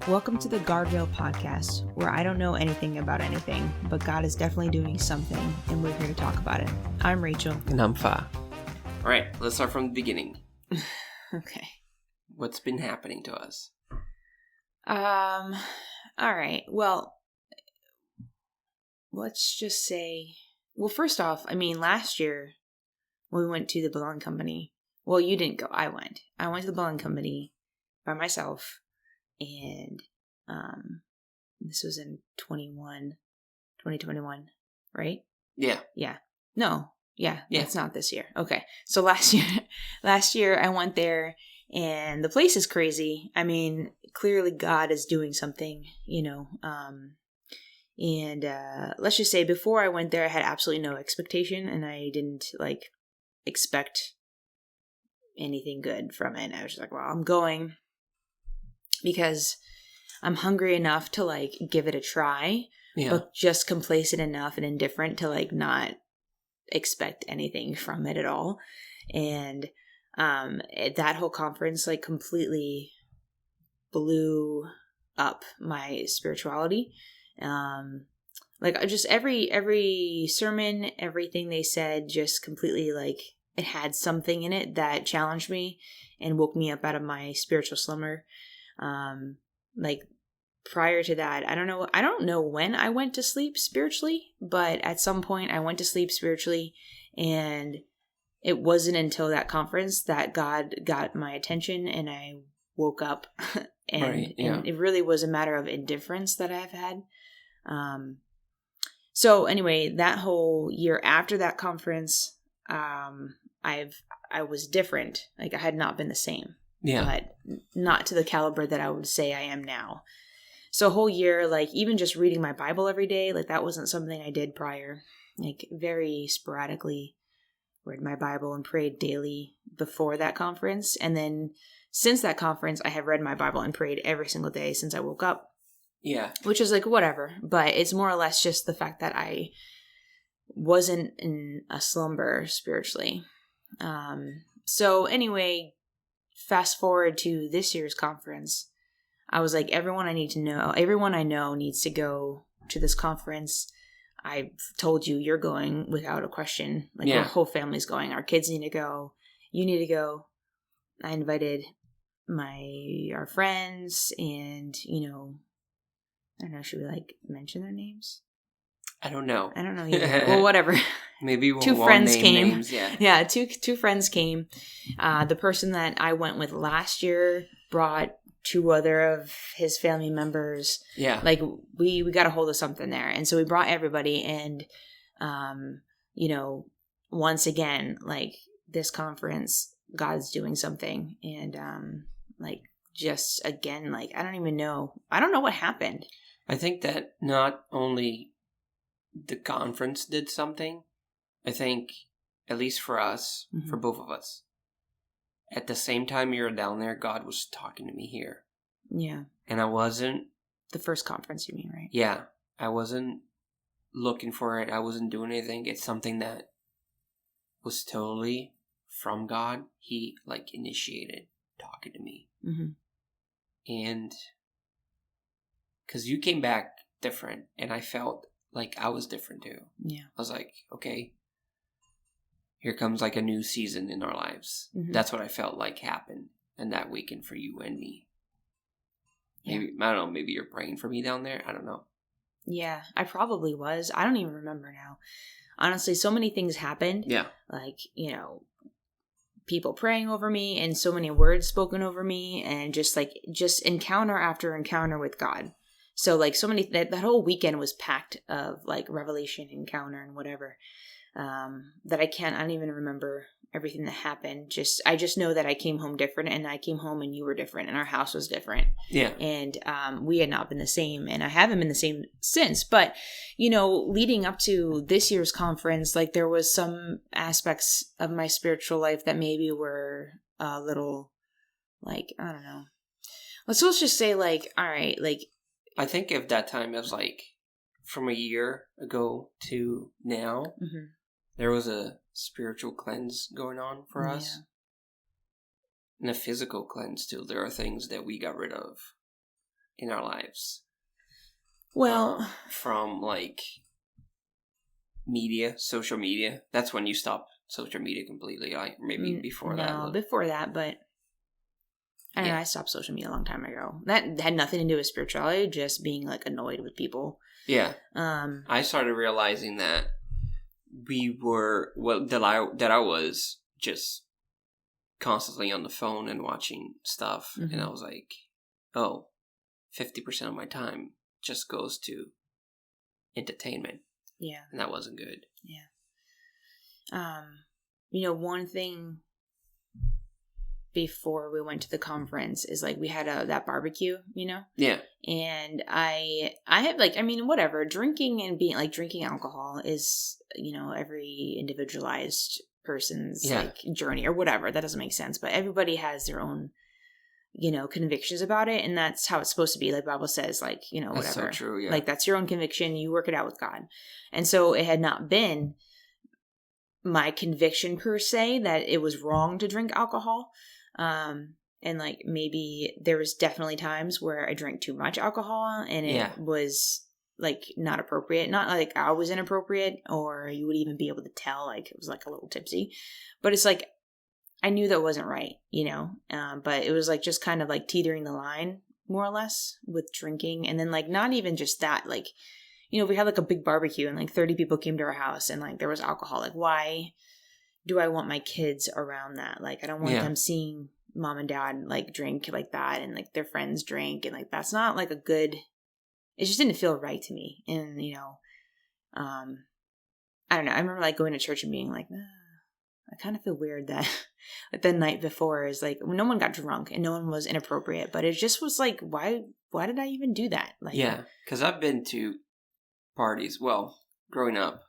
Welcome to the Guardrail Podcast, where I don't know anything about anything, but God is definitely doing something, and we're here to talk about it. I'm Rachel. And I'm Fa. All right, let's start from the beginning. Okay. What's been happening to us? All right. Well, let's just say, first off, last year when we went to the Belong Company, well, you didn't go, I went. I went to the Belong Company by myself, and this was in 2021, right? Yeah. No. Yeah, it's not this year. Okay. So last year I went there, and the place is crazy. Clearly God is doing something, and let's just say before I went there, I had absolutely no expectation, and I didn't expect anything good from it. I was just like, well, I'm going because I'm hungry enough to give it a try, but just complacent enough and indifferent to not expect anything from it at all. And that whole conference completely blew up my spirituality. Just every sermon, everything they said just completely it had something in it that challenged me and woke me up out of my spiritual slumber. Prior to that, I don't know when I went to sleep spiritually, but at some point I went to sleep spiritually, and it wasn't until that conference that God got my attention and I woke up. And it really was a matter of indifference that I've had. So anyway, that whole year after that conference, I was different. I had not been the same. Yeah. But not to the caliber that I would say I am now. So a whole year, even just reading my Bible every day, that wasn't something I did prior. Very sporadically read my Bible and prayed daily before that conference. And then since that conference, I have read my Bible and prayed every single day since I woke up. Yeah. Which is whatever. But it's more or less just the fact that I wasn't in a slumber spiritually. So anyway, fast forward to this year's conference, I was everyone I know needs to go to this conference. I told you you're going without a question. Our whole family's going. Our kids need to go. You need to go. I invited our friends, and I don't know, should we mention their names? I don't know either. Well, whatever. Maybe we'll two friends name came. Names, yeah. Yeah, two friends came. The person that I went with last year brought two other of his family members. Yeah. We got a hold of something there. And so we brought everybody, and once again, this conference, God's doing something. And just again, I don't even know. I don't know what happened. I think that not only the conference did something, I think, at least for us, for both of us, at the same time you were down there, God was talking to me here. Yeah. And I wasn't... The first conference, you mean, right? Yeah. I wasn't looking for it. I wasn't doing anything. It's something that was totally from God. He, initiated talking to me. Mm-hmm. And... Because you came back different, and I felt like I was different too. Yeah. I was like, okay, here comes a new season in our lives. Mm-hmm. That's what I felt like happened in that weekend for you and me. Yeah. Maybe, I don't know, maybe you're praying for me down there. I don't know. Yeah, I probably was. I don't even remember now. Honestly, so many things happened. Yeah. People praying over me and so many words spoken over me, and just encounter after encounter with God. So so many, that whole weekend was packed of revelation, encounter, and whatever, that I don't even remember everything that happened. I just know that I came home different, and I came home and you were different, and our house was different. Yeah. And we had not been the same, and I haven't been the same since. But, leading up to this year's conference, there was some aspects of my spiritual life that maybe were a little, I don't know. Let's just say, all right, I think of that time as from a year ago to now, mm-hmm. there was a spiritual cleanse going on for us. And a physical cleanse too. There are things that we got rid of. in our lives. Well, from like media, social media. That's when you stop social media completely. Like maybe before that. No, before that, but I don't know. I stopped social media a long time ago. That had nothing to do with spirituality, just being like annoyed with people. Yeah. I started realizing that we were that I was just constantly on the phone and watching stuff, and I was like, oh, 50% of my time just goes to entertainment. Yeah. And that wasn't good. Yeah. One thing before we went to the conference is like we had that barbecue, Yeah. And I have like, I mean, whatever, drinking and being like drinking alcohol is, every individualized person's like journey or whatever. That doesn't make sense, but everybody has their own, convictions about it. And that's how it's supposed to be. Like Bible says, like, whatever. That's so true, yeah. Like that's your own conviction. You work it out with God. And so it had not been my conviction per se that it was wrong to drink alcohol. And like maybe there was definitely times where I drank too much alcohol and it was like not appropriate. Not like I was inappropriate or you would even be able to tell like it was like a little tipsy. But it's like I knew that wasn't right, but it was like just kind of like teetering the line more or less with drinking. And then like not even just that, like, we had like a big barbecue and like 30 people came to our house and like there was alcohol. Like why do I want my kids around that? Like I don't want them seeing mom and dad like drink like that and like their friends drink and like that's not like a good, it just didn't feel right to me. And I don't know, I remember like going to church and being like I kind of feel weird that like the night before is like no one got drunk and no one was inappropriate, but it just was like why did I even do that? Like because I've been to parties. Well, growing up,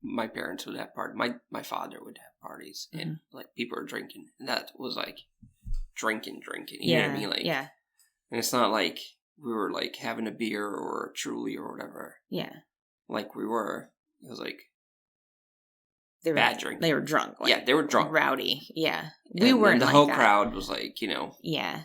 my parents would have parties. My father would have parties, and like people are drinking. And that was like drinking. You know what I mean? Like, and it's not like we were like having a beer or a Truly or whatever. Yeah, like we were. It was like they were bad drinking. They were drunk. Like, they were drunk, rowdy. Yeah, we weren't. The like whole crowd was like, Yeah.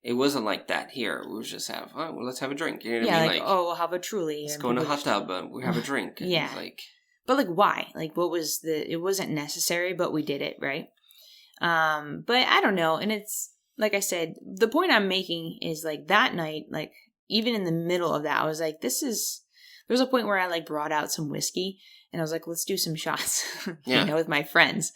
It wasn't like that here. We was just let's have a drink. You know what I mean? Like, we'll have a Truly. Let's go in a hot tub and we have a drink. And like, but like, why? Like, what was it wasn't necessary, but we did it, right? But I don't know. And it's, like I said, the point I'm making is like that night, like even in the middle of that, I was like, there's a point where I like brought out some whiskey and I was like, let's do some shots, with my friends.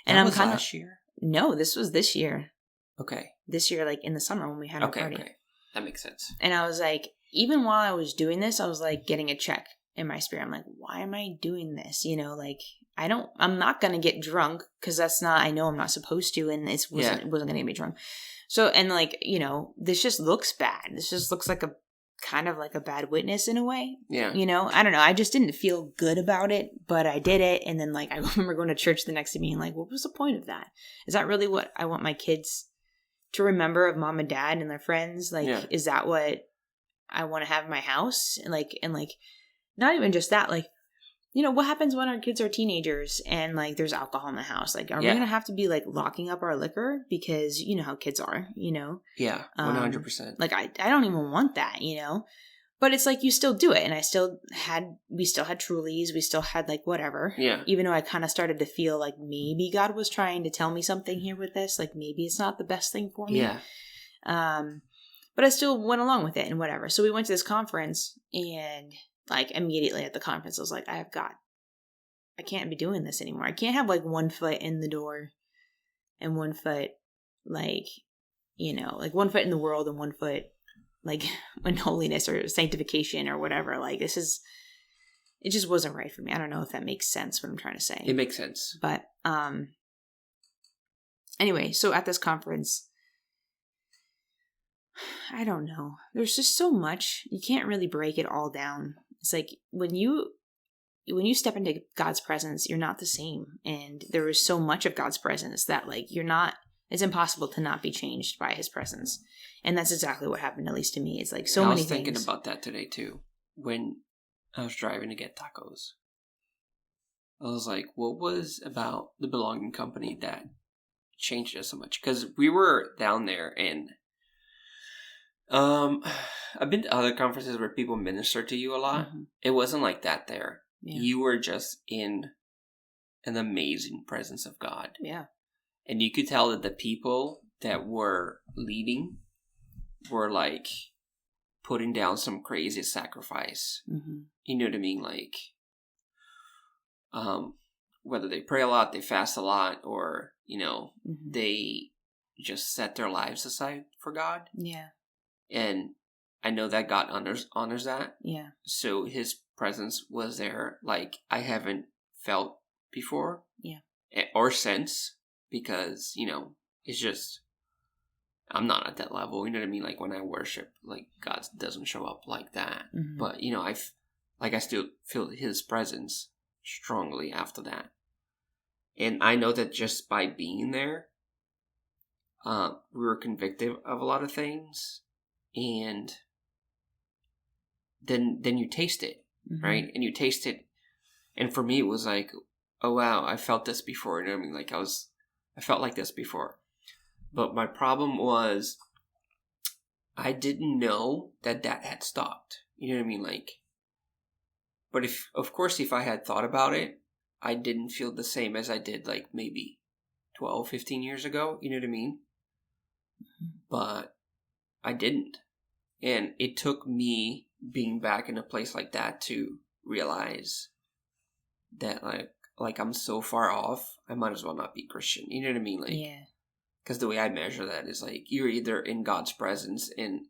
And I'm kind of last year. No, this was this year. Okay. This year, like in the summer when we had a party. Okay. That makes sense. And I was like, even while I was doing this, I was like getting a check in my spirit. I'm like, why am I doing this? Like I'm not going to get drunk because I know I'm not supposed to. And it wasn't going to get me drunk. So, and like, this just looks bad. This just looks like a kind of like a bad witness in a way. Yeah. I don't know. I just didn't feel good about it, but I did it. And then like, I remember going to church the next day being like, what was the point of that? Is that really what I want my kids to remember of mom and dad and their friends? Like, is that what I want to have in my house? And like, not even just that, like, what happens when our kids are teenagers and like there's alcohol in the house? Like, are we going to have to be like locking up our liquor because you know how kids are, Yeah, 100%. Like, I don't even want that, But it's like you still do it. And we still had Trulies. We still had like whatever. Yeah. Even though I kind of started to feel like maybe God was trying to tell me something here with this. Like maybe it's not the best thing for me. Yeah. But I still went along with it and whatever. So we went to this conference and like immediately at the conference, I was like, I can't be doing this anymore. I can't have like 1 foot in the door and 1 foot like, like 1 foot in the world and 1 foot like in holiness or sanctification or whatever. Like it just wasn't right for me. I don't know if that makes sense what I'm trying to say. It makes sense. But anyway, so at this conference, I don't know. There's just so much. You can't really break it all down. It's like when you step into God's presence, you're not the same. And there is so much of God's presence that like it's impossible to not be changed by his presence. And that's exactly what happened, at least to me. It's like so many things. I was thinking about that today too. When I was driving to get tacos, I was like, what was about the Belonging Company that changed us so much? Because we were down there and I've been to other conferences where people minister to you a lot. Mm-hmm. It wasn't like that there. Yeah. You were just in an amazing presence of God. Yeah. And you could tell that the people that were leading were like putting down some crazy sacrifice. Mm-hmm. You know what I mean? Like, whether they pray a lot, they fast a lot, or, you know, Mm-hmm. they just set their lives aside for God. Yeah. And I know that God honors that. Yeah. So his presence was there like I haven't felt before. Yeah. Or since, because, you know, it's just, I'm not at that level. You know what I mean? Like when I worship, like God doesn't show up like that. Mm-hmm. But, you know, I still feel his presence strongly after that. And I know that just by being there, we were convicted of a lot of things. And then you taste it, Mm-hmm. right? And you taste it. And for me, it was like, oh, wow, I felt this before. You know what I mean? Like I felt like this before. But my problem was I didn't know that had stopped. You know what I mean? Like, but of course, if I had thought about it, I didn't feel the same as I did like maybe 12, 15 years ago. You know what I mean? Mm-hmm. But I didn't. And it took me being back in a place like that to realize that like I'm so far off, I might as well not be Christian. You know what I mean? Like, yeah. Because the way I measure that is like you're either in God's presence and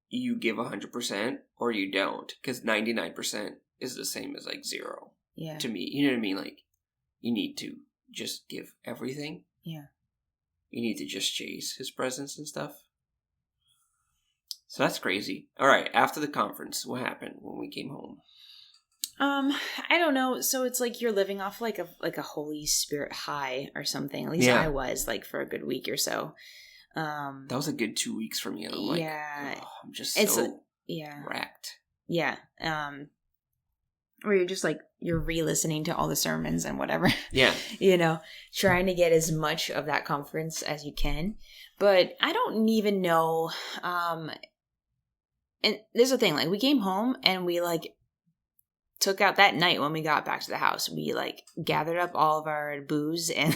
you give 100% or you don't. Because 99% is the same as like 0 Yeah. to me. You know what I mean? Like you need to just give everything. Yeah. You need to just chase his presence and stuff. So that's crazy. All right. After the conference, what happened when we came home? I don't know. So it's like you're living off like a Holy Spirit high or something. At least Yeah. I was like for a good week or so. That was a good 2 weeks for me. I'm like, yeah. oh, I'm just It's so yeah. wrecked. Yeah. Where you're just like you're re-listening to all the sermons and whatever. Yeah. You know, trying to get as much of that conference as you can. But I don't even know. And there's the thing, like we came home and we like took out that night when we got back to the house. We like gathered up all of our booze and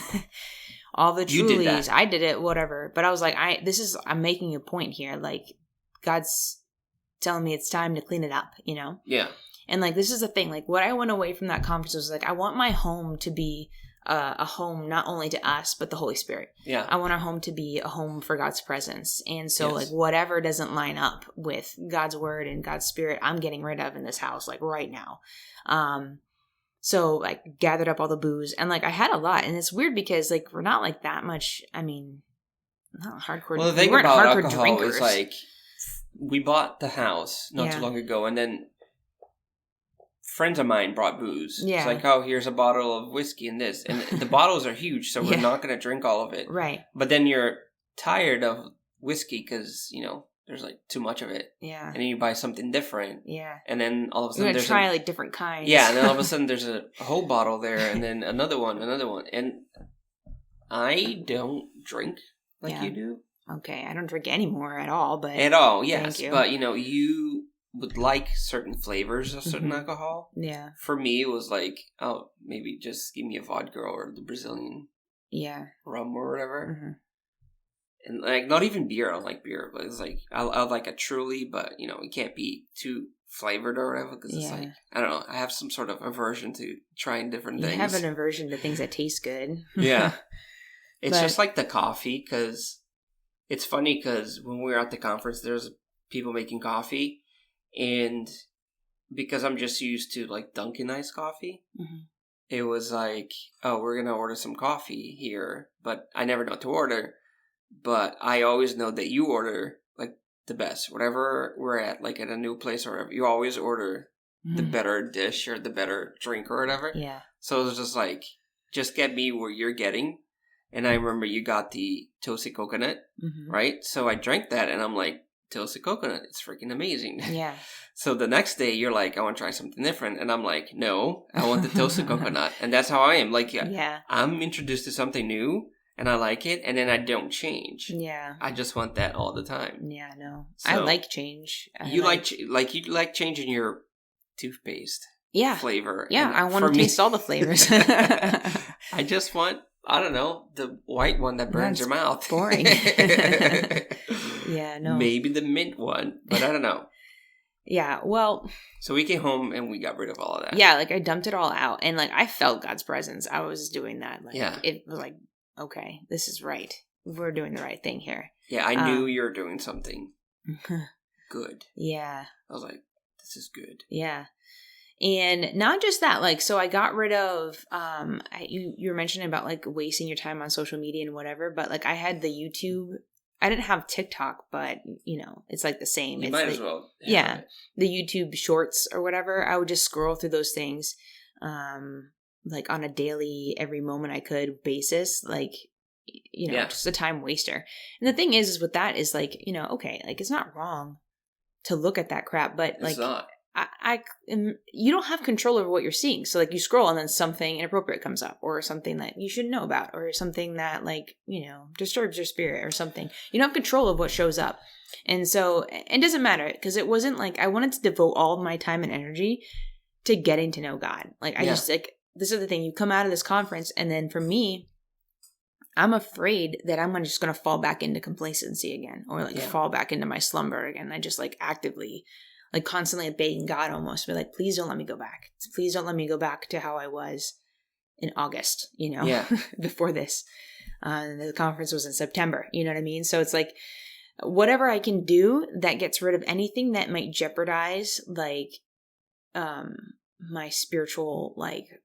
all the You did Trulies. that. I did it, whatever. But I was like, I'm making a point here. Like God's telling me it's time to clean it up, you know? Yeah. And like, this is the thing, like what I went away from that conference was like, I want my home to be a home, not only to us, but the Holy Spirit. Yeah. I want our home to be a home for God's presence. And so Yes. like whatever doesn't line up with God's word and God's spirit, I'm getting rid of in this house, like right now. So like gathered up all the booze and like I had a lot, and it's weird because like we're not like that much. I mean, not hardcore. Well, the we thing weren't about hardcore alcohol drinkers. is like we bought the house not Yeah. too long ago, and then friends of mine brought booze. Yeah. It's like, oh, here's a bottle of whiskey and this. And the bottles are huge, so we're Yeah. not going to drink all of it. Right. But then you're tired of whiskey because, you know, there's like too much of it. Yeah. And then you buy something different. Yeah. And then all of a We're sudden gonna there's try like different kinds. yeah, and then all of a sudden there's a whole bottle there, and then another one. And I don't drink like Yeah. you do. Okay, I don't drink anymore at all, but At all, yes. Thank you. But, you know, you would like certain flavors of certain Mhm. alcohol. yeah, For me, it was like, oh, maybe just give me a vodka or the Brazilian yeah. rum or whatever. hmm And, like, not even beer. I don't like beer. But it's like, I'll like a Truly, but, you know, it can't be too flavored or whatever. Because it's Yeah. like, I don't know. I have some sort of aversion to trying different You things. have an aversion to things that taste good. Yeah. It's But- just like the coffee, because it's funny because when we were at the conference, there's people making coffee, and because I'm just used to like Dunkin' iced coffee, Mhm. it was like, oh, we're going to order some coffee here, but I never know what to order. But I always know that you order like the best. Whatever we're at, like at a new place or whatever, you always order the Mhm. better dish or the better drink or whatever. Yeah. So it was just like, just get me where you're getting. And I remember you got the toasted coconut, hmm right? So I drank that and I'm like, toasted coconut, it's freaking amazing. Yeah. So the next day you're like, I want to try something different. And I'm like, no, I want the toasted coconut. And that's how I am. Like, Yeah. I'm introduced to something new and I like it, and then I don't change. Yeah. I just want that all the time. Yeah, no. So, I like change. You like changing your toothpaste flavor. Yeah, and I want to taste all the flavors. I just want, I don't know, the white one that burns your mouth. Boring. Yeah, no. Maybe the mint one, but I don't know. Yeah, well. So we came home and we got rid of all of that. Yeah, like I dumped it all out, and like I felt God's presence. I was doing that. Like, yeah. It was like, okay, this is right. We're doing the right thing here. Yeah, I knew you were doing something good. Yeah. I was like, this is good. Yeah. And not just that, like, so I got rid of, you were mentioning about like wasting your time on social media and whatever, but like I had the YouTube, I didn't have TikTok, but you know, it's like the same. You it's might like, as well. Yeah. The YouTube shorts or whatever. I would just scroll through those things, like on a daily, every moment I could basis, like, you know, just a time waster. And the thing is with that is like, you know, okay, like it's not wrong to look at that crap, but like, it's not. you don't have control over what you're seeing. So like you scroll and then something inappropriate comes up, or something that you should know about, or something that like, you know, disturbs your spirit or something. You don't have control of what shows up. And so it doesn't matter, because it wasn't like I wanted to devote all of my time and energy to getting to know God. Like I just like, this is the thing, you come out of this conference and then for me, I'm afraid that I'm just going to fall back into complacency again, or like fall back into my slumber again. I just like actively, like constantly begging God almost, be like, please don't let me go back. Please don't let me go back to how I was in August, you know, before this. The conference was in September, you know what I mean? So it's like, whatever I can do that gets rid of anything that might jeopardize like, my spiritual like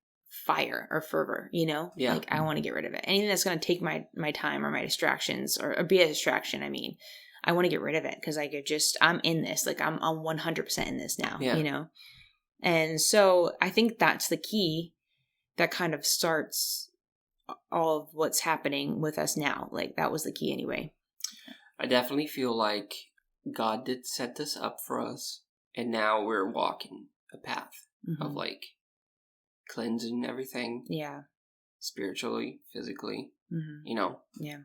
fire or fervor, you know? Yeah. Like I want to get rid of it. Anything that's going to take my time or my distractions or be a distraction, I mean. I want to get rid of it because I could just, I'm in this, like I'm 100% in this now, you know? And so I think that's the key that kind of starts all of what's happening with us now. Like that was the key anyway. I definitely feel like God did set this up for us, and now we're walking a path of like cleansing everything. Yeah. Spiritually, physically, you know? Yeah.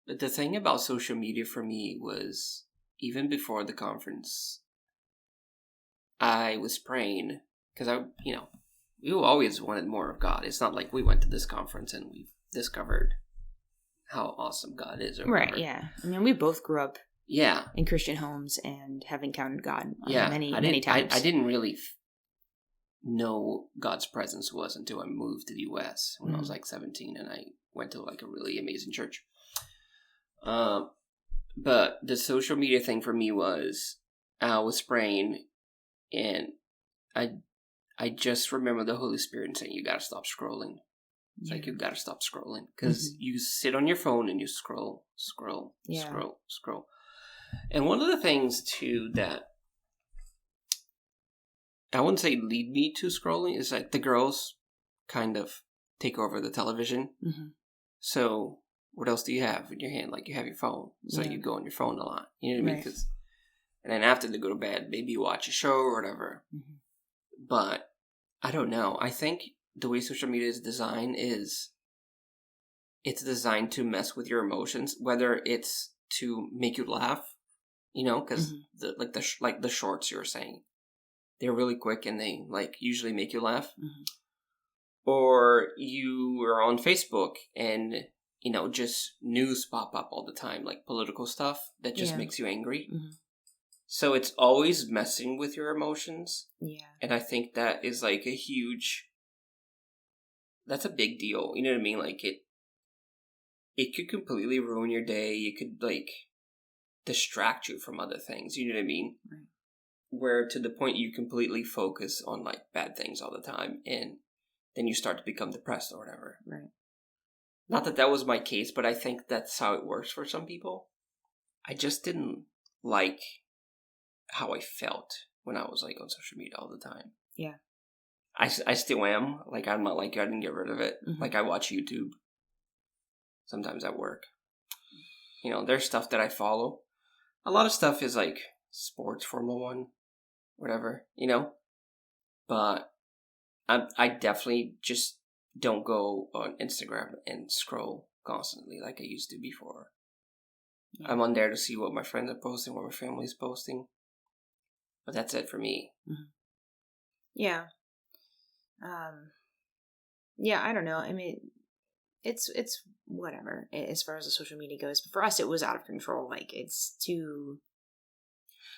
But the thing about social media for me was, even before the conference, I was praying because we always wanted more of God. It's not like we went to this conference and we discovered how awesome God is. Or right. whatever. Yeah. I mean, we both grew up. Yeah. In Christian homes and have encountered God many times. I didn't really know God's presence was until I moved to the U.S. when I was like 17, and I went to like a really amazing church. But the social media thing for me was, I was praying, and I just remember the Holy Spirit saying, you gotta stop scrolling. It's like, you gotta stop scrolling. Because you sit on your phone and you scroll. And one of the things, too, that I wouldn't say lead me to scrolling is like the girls kind of take over the television. So what else do you have in your hand? Like you have your phone. So you go on your phone a lot. You know what I mean? And then after they go to bed, maybe you watch a show or whatever. But I don't know. I think the way social media is designed is it's designed to mess with your emotions, whether it's to make you laugh, you know, because the shorts you were saying, they're really quick and they like usually make you laugh. Or you are on Facebook and, you know, just news pop up all the time, like political stuff that just makes you angry. So it's always messing with your emotions. Yeah. And I think that is like that's a big deal. You know what I mean? Like it could completely ruin your day. It could like distract you from other things. You know what I mean? Right. Where to the point you completely focus on like bad things all the time, and then you start to become depressed or whatever. Right. Not that was my case, but I think that's how it works for some people. I just didn't like how I felt when I was like on social media all the time. Yeah. I still am. Like, I'm not like I didn't get rid of it. Like, I watch YouTube sometimes at work. You know, there's stuff that I follow. A lot of stuff is like sports, Formula 1, whatever, you know? But I definitely just don't go on Instagram and scroll constantly like I used to before. Yeah. I'm on there to see what my friends are posting, what my family's posting. But that's it for me. Mm-hmm. Yeah. Yeah, I don't know. I mean, it's whatever as far as the social media goes. But for us, it was out of control. Like, it's too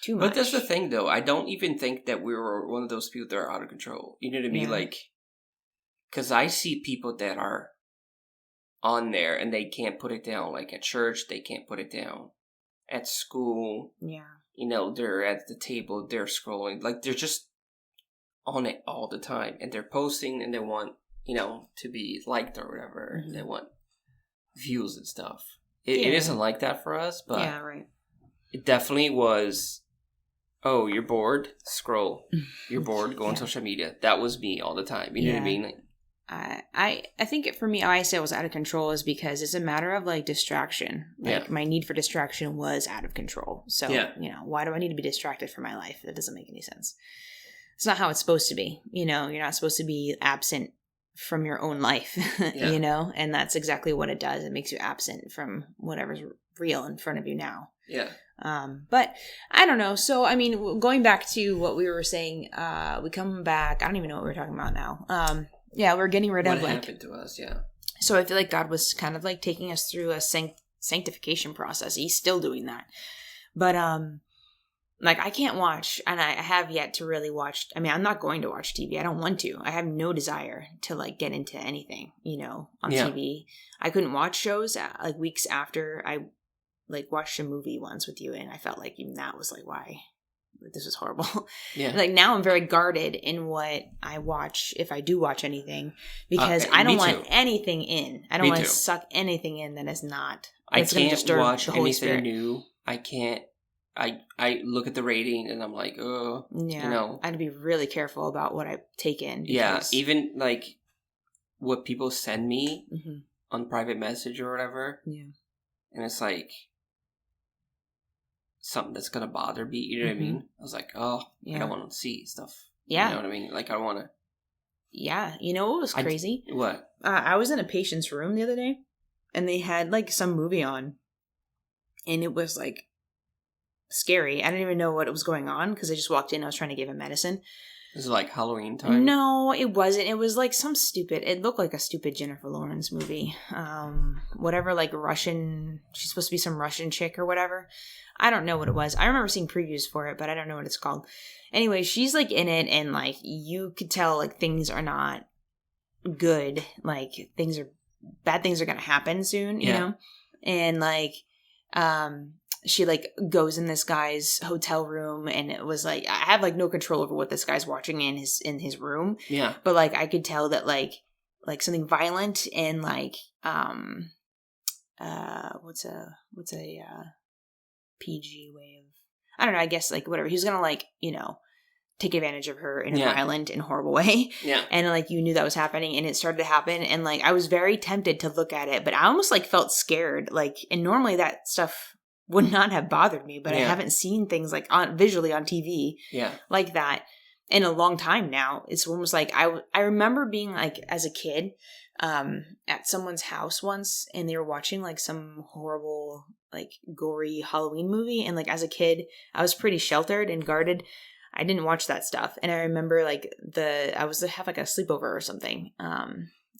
much. But that's the thing, though. I don't even think that we were one of those people that are out of control. You know what I mean? Yeah. Like, because I see people that are on there and they can't put it down. Like, at church, they can't put it down. At school, yeah, you know, they're at the table, they're scrolling. Like, they're just on it all the time. And they're posting and they want, you know, to be liked or whatever. Mm-hmm. They want views and stuff. It isn't like that for us, but yeah, right. It definitely was, oh, you're bored? Scroll. You're bored? Go on social media. That was me all the time. You know what I mean? Like, I think for me, I say I was out of control is because it's a matter of like distraction. Like my need for distraction was out of control. So, you know, why do I need to be distracted from my life? That doesn't make any sense. It's not how it's supposed to be. You know, you're not supposed to be absent from your own life, you know, and that's exactly what it does. It makes you absent from whatever's real in front of you now. Yeah. But I don't know. So, I mean, going back to what we were saying, we come back. I don't even know what we're talking about now. Yeah, we're getting rid of what happened to us. Yeah. So I feel like God was kind of like taking us through a sanctification process. He's still doing that, but like I can't watch, and I have yet to really watch. I mean, I'm not going to watch TV. I don't want to. I have no desire to like get into anything, you know, on TV. I couldn't watch shows like weeks after I like watched a movie once with you, and I felt like even that was like, why? This is horrible. Yeah. Like now I'm very guarded in what I watch, if I do watch anything, because I don't want anything in. I don't want to suck anything in that is not. I can't watch anything new. I can't. I look at the rating and I'm like, oh, you know. I'd be really careful about what I take in. Yeah, even like what people send me on private message or whatever. Yeah. And it's like something that's going to bother me, you know what I mean? I was like, oh, I don't want to see stuff. Yeah. You know what I mean? Like, I don't want to. Yeah. You know what was crazy? What? I was in a patient's room the other day, and they had, like, some movie on, and it was, like, scary. I didn't even know what was going on, because I just walked in, I was trying to give him medicine. Is it like Halloween time? No, it wasn't. It was like some stupid, it looked like a stupid Jennifer Lawrence movie. Whatever, like Russian, she's supposed to be some Russian chick or whatever. I don't know what it was. I remember seeing previews for it, but I don't know what it's called. Anyway, she's like in it, and like you could tell like things are not good. Like bad things are going to happen soon, you know? And like, she like goes in this guy's hotel room, and it was like, I have like no control over what this guy's watching in his room. Yeah. But like, I could tell that like something violent and like, what's a PG way of, I don't know, I guess like whatever. He was going to like, you know, take advantage of her in a violent and horrible way. Yeah. And like, you knew that was happening, and it started to happen. And like, I was very tempted to look at it, but I almost like felt scared. Like, and normally that stuff would not have bothered me, but I haven't seen things like visually on TV like that in a long time now. It's almost like I remember being like, as a kid, at someone's house once, and they were watching like some horrible, like gory Halloween movie. And like, as a kid, I was pretty sheltered and guarded. I didn't watch that stuff. And I remember like I was to have like a sleepover or something.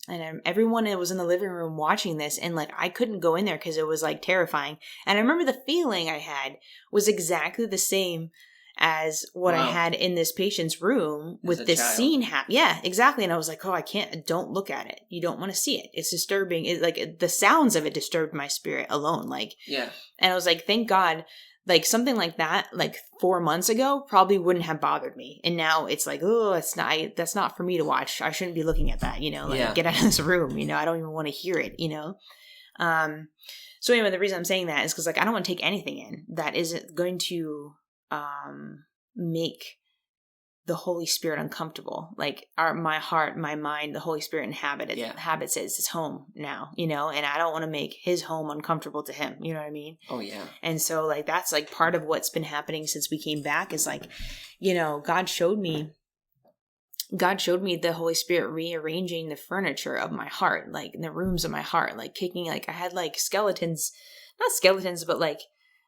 And everyone was in the living room watching this, and like I couldn't go in there because it was like terrifying. And I remember the feeling I had was exactly the same as what I had in this patient's room with this scene happen. Yeah, exactly. And I was like, oh, don't look at it. You don't want to see it. It's disturbing. Like the sounds of it disturbed my spirit alone. Like, yeah. And I was like, thank God. Like something like that, like 4 months ago, probably wouldn't have bothered me. And now it's like, oh, that's not for me to watch. I shouldn't be looking at that, you know, like get out of this room, you know, I don't even want to hear it, you know? So anyway, the reason I'm saying that is because like, I don't want to take anything in that isn't going to, make the Holy Spirit uncomfortable. Like my heart, my mind, the Holy Spirit inhabits his home now, you know, and I don't want to make his home uncomfortable to him. You know what I mean? Oh yeah. And so like, that's like part of what's been happening since we came back is like, you know, God showed me God showed me the Holy Spirit rearranging the furniture of my heart, like in the rooms of my heart, like kicking, like I had like skeletons, not skeletons, but like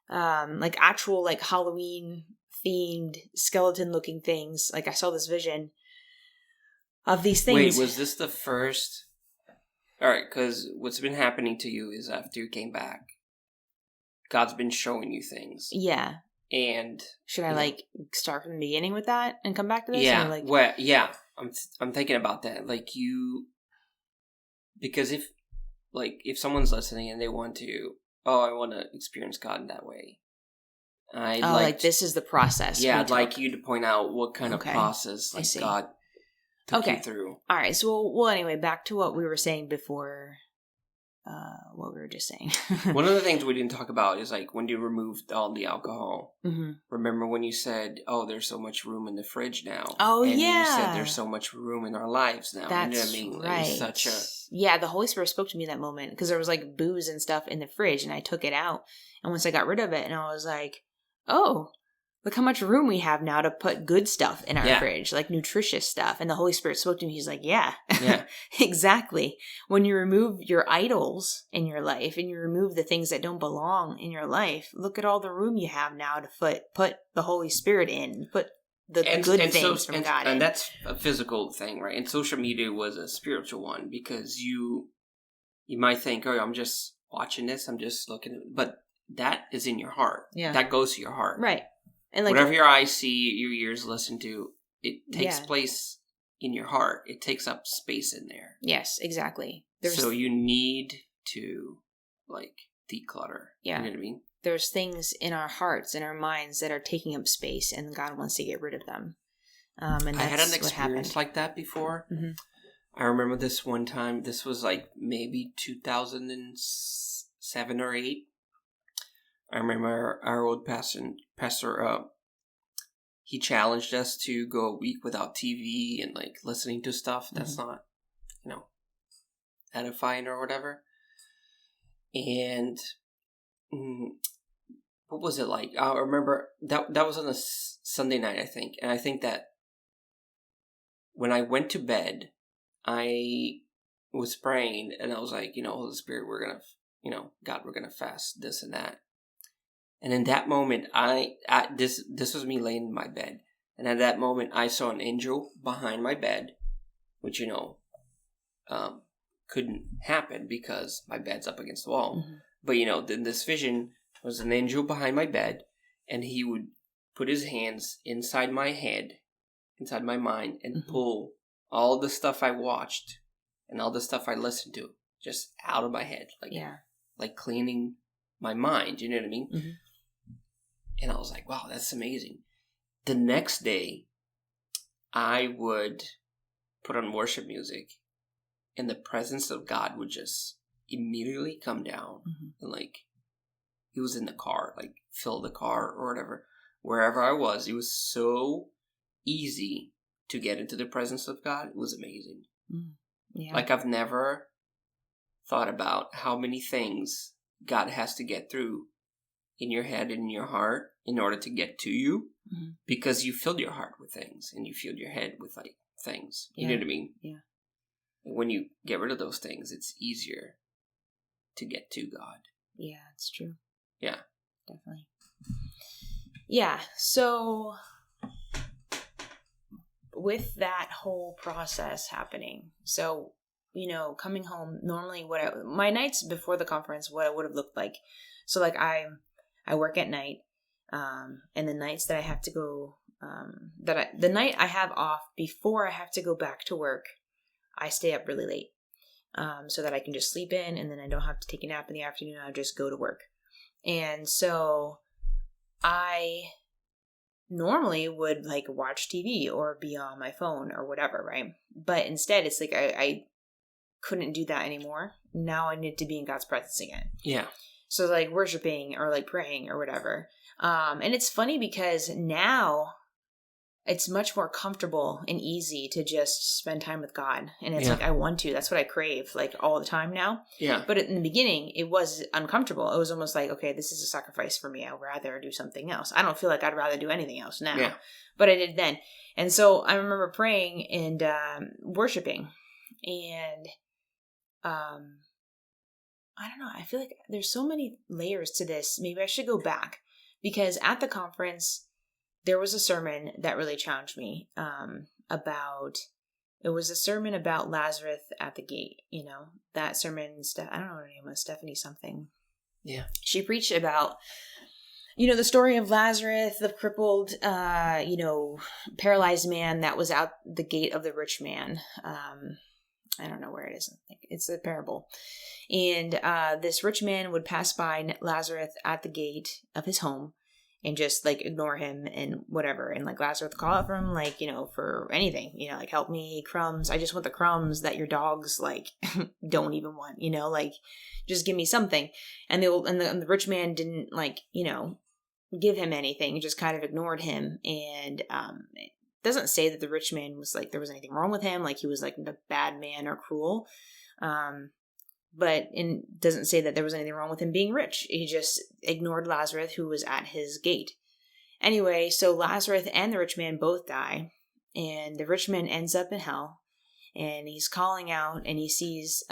actual like Halloween themed skeleton looking things. Like I saw this vision of these things. Wait, was this the first? All right, because what's been happening to you is after you came back, God's been showing you things. Yeah. And should I like start from the beginning with that and come back to this? Yeah. Or like... Well, yeah. I'm thinking about that. Like because if someone's listening and they want to, I want to experience God in that way. Like this is the process. Yeah, I'd like you to point out what kind of process like God took you through. All right. So, well, anyway, back to what we were saying before. What we were just saying. One of the things we didn't talk about is like when you removed all the alcohol. Mm-hmm. Remember when you said, there's so much room in the fridge now. Oh, and yeah. You said there's so much room in our lives now. That's you know what I mean? right. It was such a... Yeah, the Holy Spirit spoke to me that moment because there was like booze and stuff in the fridge and I took it out. And once I got rid of it and I was like, oh, look how much room we have now to put good stuff in our fridge, like nutritious stuff. And the Holy Spirit spoke to me. He's like, yeah, exactly. When you remove your idols in your life and you remove the things that don't belong in your life, look at all the room you have now to put the Holy Spirit in, put the good things from God in. And that's a physical thing, right? And social media was a spiritual one because you might think, I'm just watching this, I'm just looking at it. But that is in your heart. Yeah. That goes to your heart. Right. And like whatever your eyes see, your ears listen to, it takes place in your heart. It takes up space in there. Yes, exactly. So you need to like declutter. Yeah. You know what I mean? There's things in our hearts and our minds that are taking up space and God wants to get rid of them. And that's I had an experience like that before. Mm-hmm. I remember this one time. This was like maybe 2007 or 8. I remember our old pastor, he challenged us to go a week without TV and like listening to stuff that's not, edifying or whatever. And what was it like? I remember that was on a Sunday night, I think. And I think that when I went to bed, I was praying and I was like, Holy Spirit, we're going to, God, we're going to fast this and that. And in that moment, this was me laying in my bed. And at that moment, I saw an angel behind my bed, which, couldn't happen because my bed's up against the wall. Mm-hmm. But, in this vision was an angel behind my bed, and he would put his hands inside my head, inside my mind, and pull all the stuff I watched and all the stuff I listened to just out of my head. Like cleaning my mind, you know what I mean? Mm-hmm. And I was like, wow, that's amazing. The next day, I would put on worship music, and the presence of God would just immediately come down. And like, he was in the car, like fill the car or whatever. Wherever I was, it was so easy to get into the presence of God. It was amazing. Yeah. Like I've never thought about how many things God has to get through in your head and in your heart in order to get to you, because you filled your heart with things and you filled your head with like things. You know what I mean? Yeah. And when you get rid of those things, it's easier to get to God. Yeah, it's true. Yeah. Definitely. Yeah. So with that whole process happening, so, coming home, normally my nights before the conference, what it would have looked like. So like I work at night, and the nights that I have to go, the night I have off before I have to go back to work, I stay up really late, so that I can just sleep in, and then I don't have to take a nap in the afternoon. I just go to work. And so I normally would like watch TV or be on my phone or whatever, right? But instead it's like I couldn't do that anymore. Now I need to be in God's presence again. Yeah. So like worshiping or like praying or whatever. And it's funny because now it's much more comfortable and easy to just spend time with God. And it's like, I want to. That's what I crave, like, all the time now. Yeah. But in the beginning, it was uncomfortable. It was almost like, okay, this is a sacrifice for me. I'd rather do something else. I don't feel like I'd rather do anything else now. Yeah. But I did then. And so I remember praying and worshiping. And I don't know. I feel like there's so many layers to this. Maybe I should go back. Because at the conference, there was a sermon that really challenged me it was a sermon about Lazarus at the gate, you know, that sermon, I don't know what her name was, Stephanie something. Yeah. She preached about, you know, the story of Lazarus, the crippled, paralyzed man that was out the gate of the rich man. I don't know where it is. It's a parable. And this rich man would pass by Lazarus at the gate of his home and just, like, ignore him and whatever. And, like, Lazarus would call out for him, like, you know, for anything. You know, like, help me, crumbs. I just want the crumbs that your dogs, like, don't even want, you know? Like, just give me something. And the rich man didn't, like, you know, give him anything. He just kind of ignored him. And it doesn't say that the rich man was, like, there was anything wrong with him. Like, he was, like, a bad man or cruel. But it doesn't say that there was anything wrong with him being rich. He just ignored Lazarus, who was at his gate. Anyway, so Lazarus and the rich man both die. And the rich man ends up in hell. And he's calling out, and he sees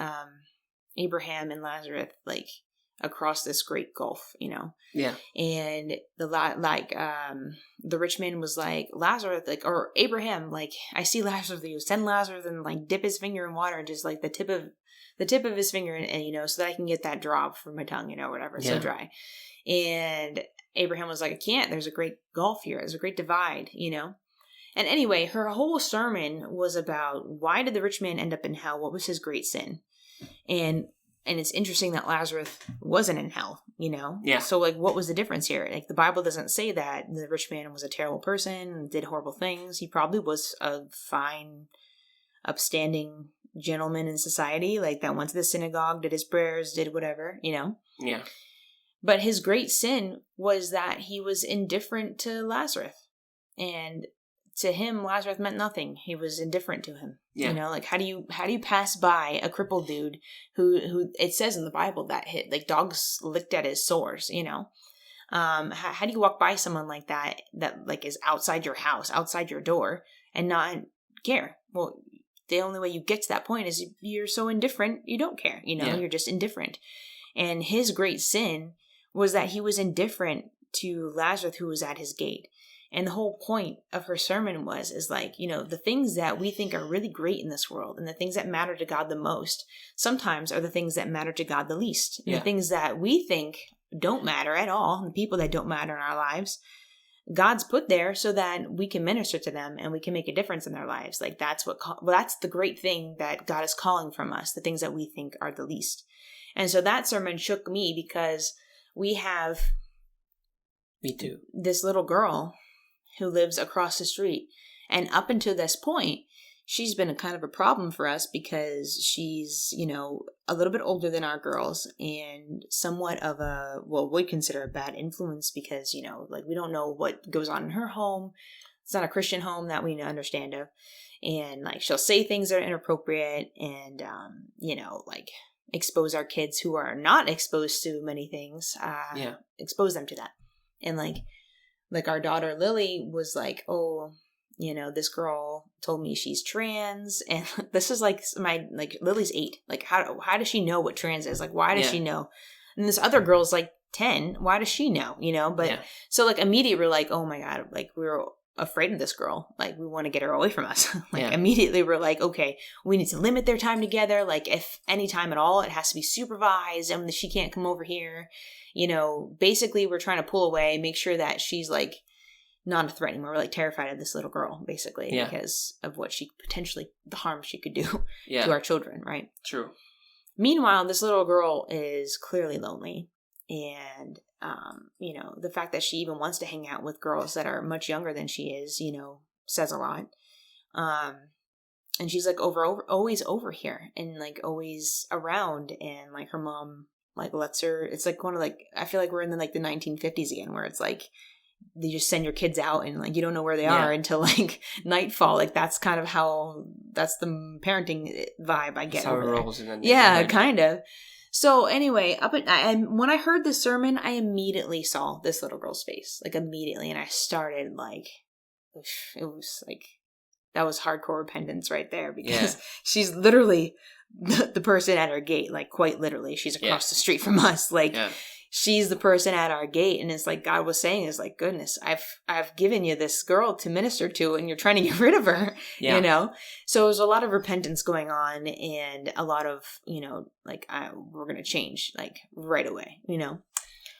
Abraham and Lazarus, like, across this great gulf, you know? Yeah. And the rich man was like, Lazarus, like, or Abraham, like, I see Lazarus, you send Lazarus and, like, dip his finger in water, just, like, the tip of his finger, and you know, so that I can get that drop from my tongue, you know, whatever. It's so dry. And Abraham was like, I can't. There's a great gulf here. There's a great divide, you know. And anyway, her whole sermon was about why did the rich man end up in hell? What was his great sin? And it's interesting that Lazarus wasn't in hell, you know. Yeah. So, like, what was the difference here? Like, the Bible doesn't say that the rich man was a terrible person, did horrible things. He probably was a fine, upstanding gentleman in society, like, that went to the synagogue, did his prayers, did whatever, you know? Yeah. But his great sin was that he was indifferent to Lazarus. And to him, Lazarus meant nothing. He was indifferent to him. Yeah. You know, like, how do you pass by a crippled dude who it says in the Bible that dogs licked at his sores, you know? How do you walk by someone like that like is outside your house, outside your door, and not care? Well, the only way you get to that point is you're so indifferent, you don't care, you know, you're just indifferent. And his great sin was that he was indifferent to Lazarus, who was at his gate. And the whole point of her sermon is like, you know, the things that we think are really great in this world and the things that matter to God the most sometimes are the things that matter to God the least. Yeah. The things that we think don't matter at all, the people that don't matter in our lives, God's put there so that we can minister to them and we can make a difference in their lives. Like, that's the great thing that God is calling from us, the things that we think are the least. And so that sermon shook me because we have me too, this little girl who lives across the street. And up until this point, she's been a kind of a problem for us because she's, you know, a little bit older than our girls and somewhat of we consider a bad influence because, you know, like, we don't know what goes on in her home. It's not a Christian home that we understand of. And, like, she'll say things that are inappropriate and, you know, like, expose our kids who are not exposed to many things, expose them to that. And, like our daughter Lily was like, oh, you know, this girl told me she's trans, and this is like Lily's 8. Like, how does she know what trans is? Like, why does she know? And this other girl's like 10. Why does she know? You know, but so, like, immediately we're like, oh my God, like, we're afraid of this girl. Like, we want to get her away from us. Immediately we're like, okay, we need to limit their time together. Like, if any time at all, it has to be supervised, and she can't come over here. You know, basically we're trying to pull away, make sure that she's, like, not a threat anymore. We're, like, terrified of this little girl, basically, because of what the harm she could do to our children, right? True. Meanwhile, this little girl is clearly lonely. And, you know, the fact that she even wants to hang out with girls that are much younger than she is, you know, says a lot. And she's, like, always over here and, like, always around. And, like, her mom, like, lets her, it's like one of, like, I feel like we're in the 1950s again, where it's like, they just send your kids out and like you don't know where they Yeah. are until like nightfall. Like that's kind of that's the parenting vibe I get. That's how it over there. rolls in the Yeah, neighborhood. kind of. So anyway, when I heard this sermon, I immediately saw this little girl's face, like immediately, and I started like, it was like, that was hardcore repentance right there, because she's literally the person at our gate, like quite literally, she's across the street from us, like she's the person at our gate, and it's like God was saying, is like, goodness, I've given you this girl to minister to, and you're trying to get rid of her, you know? So there's a lot of repentance going on, and a lot of, you know, like, we're going to change, like, right away, you know?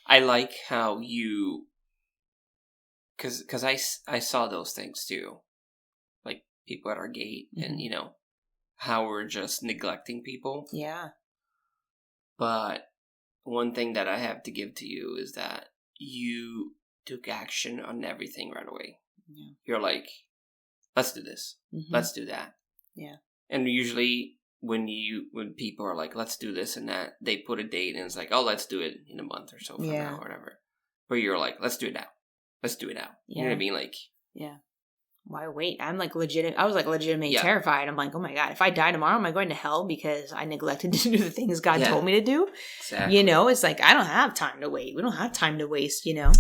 I like how you, because I saw those things too, like people at our gate, and, you know, how we're just neglecting people. Yeah. But one thing that I have to give to you is that you took action on everything right away. Yeah. You're like, let's do this. Let's do that. Yeah. And usually when people are like, let's do this and that, they put a date and it's like, oh, let's do it in a month or so from now or whatever. But you're like, let's do it now. Let's do it now. You know what I mean? Like, yeah. Why wait? I'm like I was like legitimately terrified. I'm like, oh my God, if I die tomorrow, am I going to hell because I neglected to do the things God told me to do? Exactly. You know, it's like, I don't have time to wait. We don't have time to waste, you know?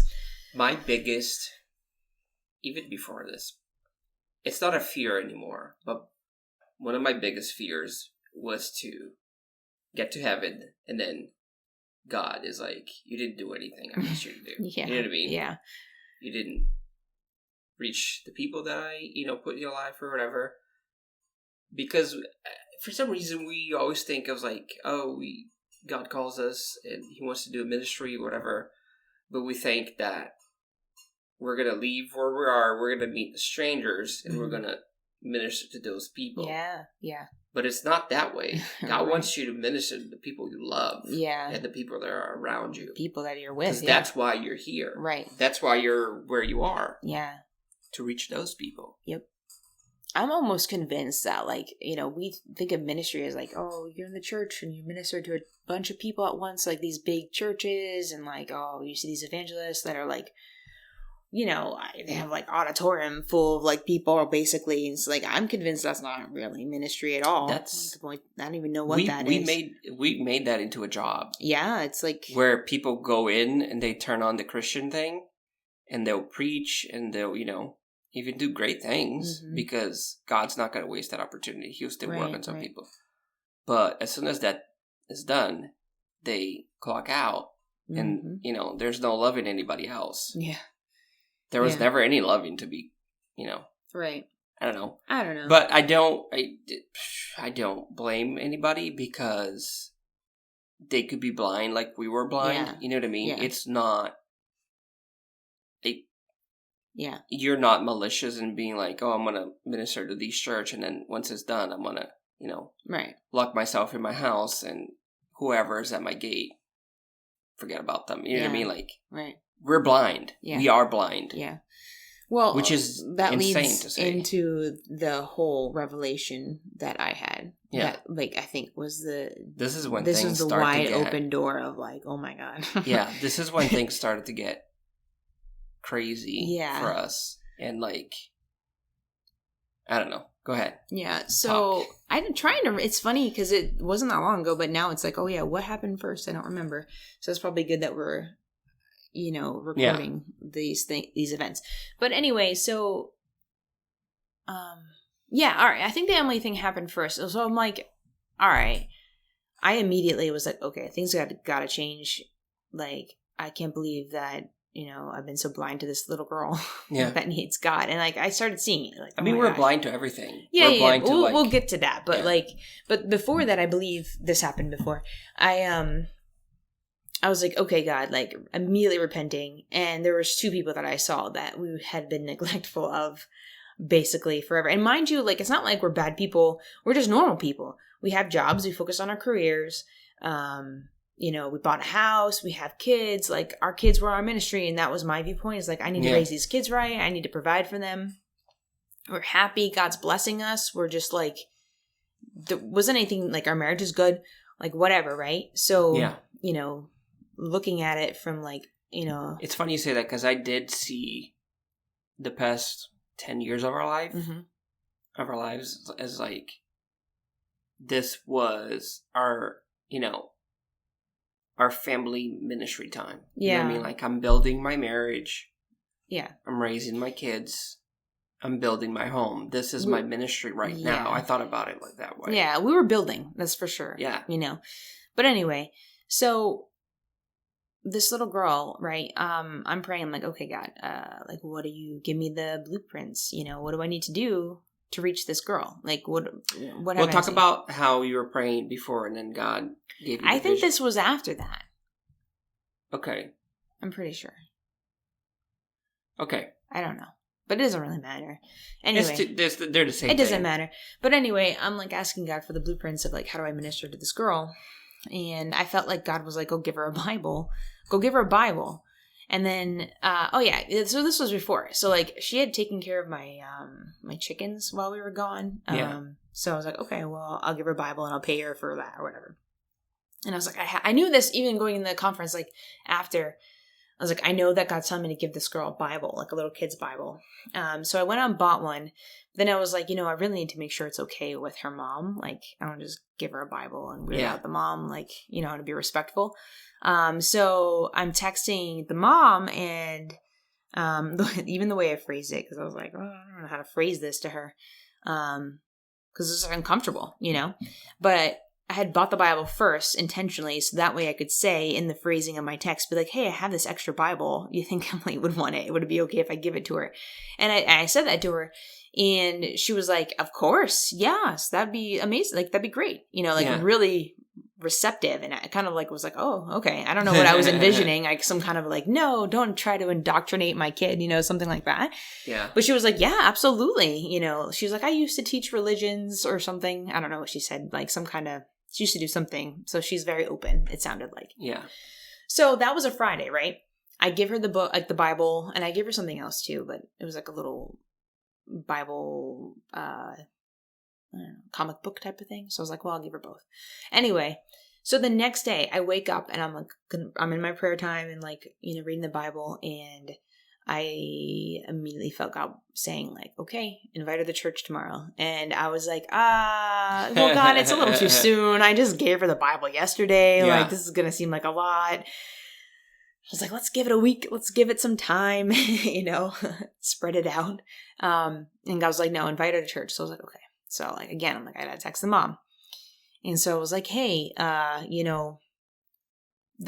My biggest, even before this, it's not a fear anymore, but one of my biggest fears was to get to heaven and then God is like, you didn't do anything I asked you to do. You know what I mean? Yeah. You didn't reach the people that I, put in your life or whatever. Because for some reason we always think of like, God calls us and he wants to do a ministry or whatever. But we think that we're going to leave where we are, we're going to meet the strangers, and we're going to minister to those people. Yeah, yeah. But it's not that way. God wants you to minister to the people you love. Yeah. And the people that are around you. People that you're with. Because that's why you're here. Right. That's why you're where you are. Yeah. To reach those people. Yep. I'm almost convinced that, like, we think of ministry as like, oh, you're in the church and you minister to a bunch of people at once, like these big churches, and like, oh, you see these evangelists that are like, they have like auditorium full of like people, basically. It's like, I'm convinced that's not really ministry at all. That's the point. I don't even know what that is. We made that into a job. Yeah, it's like where people go in and they turn on the Christian thing, and they'll preach and they'll, even do great things, because God's not going to waste that opportunity. He'll still work on some people. But as soon as that is done, they clock out, and there's no loving anybody else. Yeah. There was never any loving to be, Right. I don't know. But I don't blame anybody, because they could be blind like we were blind. Yeah. You know what I mean? Yeah. It's not. Yeah. You're not malicious in being like, oh, I'm going to minister to these church, and then once it's done, I'm going to, lock myself in my house, and whoever's at my gate, forget about them. You know what I mean? Like, we're blind. Yeah. We are blind. Yeah. Well, which is that insane leads to say. Into the whole revelation that I had. Yeah. That, like, I think was this is when this things was the start wide to get, open door of like, oh my God. Yeah. This is when things started to get crazy for us. And like, I don't know. Go ahead. Yeah. So Talk. I'm trying to, it's funny because it wasn't that long ago, but now it's like, oh yeah, what happened first? I don't remember. So it's probably good that we're, recording these events. But anyway, so, all right. I think the Emily thing happened first. So I'm like, all right. I immediately was like, okay, things gotta change. Like, I can't believe that, I've been so blind to this little girl that needs God. And like, I started seeing it. Like, I mean, we're blind to everything. Yeah, we're blind to we'll get to that. But but before that, I believe this happened before. I was like, okay, God, like immediately repenting. And there was 2 people that I saw that we had been neglectful of basically forever. And mind you, like, it's not like we're bad people. We're just normal people. We have jobs. We focus on our careers. We bought a house. We have kids. Like, our kids were our ministry. And that was my viewpoint. Is like, I need to raise these kids right. I need to provide for them. We're happy. God's blessing us. We're just like, there wasn't anything, like, our marriage is good. Like, whatever, right? So, looking at it from like you know. It's funny you say that because I did see the past 10 years of our life, of our lives, as like, this was our, you know, our family ministry time. You know what I mean? Like, I'm building my marriage. Yeah. I'm raising my kids. I'm building my home. This is my ministry right now. I thought about it like that way. Yeah, we were building. That's for sure. Yeah. You know. But anyway, so this little girl, right? I'm praying. I'm like, okay, God, like, what do you give me the blueprints? You know, what do I need to do to reach this girl? Like, what? We'll talk about how you were praying before, and then God gave you. I think this was after that. Okay. I'm pretty sure. Okay. I don't know. But it doesn't really matter. Anyway. They're the same thing. It doesn't thing. matter. But anyway, I'm like asking God for the blueprints of like, how do I minister to this girl? And I felt like God was like, go give her a Bible. Go give her a Bible. And then, so this was before. So like, she had taken care of my my chickens while we were gone. So I was like, okay, well, I'll give her a Bible and I'll pay her for that or whatever. And I was like, I knew this even going in the conference, like after. I was like, I know that God's telling me to give this girl a Bible, like a little kid's Bible. So I went out and bought one. Then I was like, I really need to make sure it's okay with her mom. Like, I don't just give her a Bible and weird out the mom, like, to be respectful. So I'm texting the mom and even the way I phrased it, because I was like, oh, I don't know how to phrase this to her. Because it's uncomfortable, But I had bought the Bible first intentionally, so that way I could say in the phrasing of my text, be like, hey, I have this extra Bible. You think Emily would want it? Would it be okay if I give it to her? And I said that to her, and she was like, of course, yes, that'd be amazing. Like, that'd be great. Really receptive. And I kind of like was like, oh, okay. I don't know what I was envisioning. Like some kind of like, no, don't try to indoctrinate my kid, something like that. Yeah. But she was like, yeah, absolutely. She was like, I used to teach religions or something. I don't know what she said, like some kind of, she used to do something. So she's very open, it sounded like. Yeah. So that was a Friday, right? I give her the book, like the Bible, and I give her something else too, but it was like a little Bible, I don't know, comic book type of thing. So I was like, well, I'll give her both. Anyway, so the next day I wake up and I'm like, I'm in my prayer time and like, reading the Bible, and I immediately felt God saying like, okay, invite her to church tomorrow. And I was like, well, God, it's a little too soon. I just gave her the Bible yesterday. Yeah. Like, this is going to seem like a lot. I was like, let's give it a week. Let's give it some time, spread it out. And God was like, no, invite her to church. So I was like, okay. So like, again, I'm like, I gotta text the mom. And so I was like, hey, the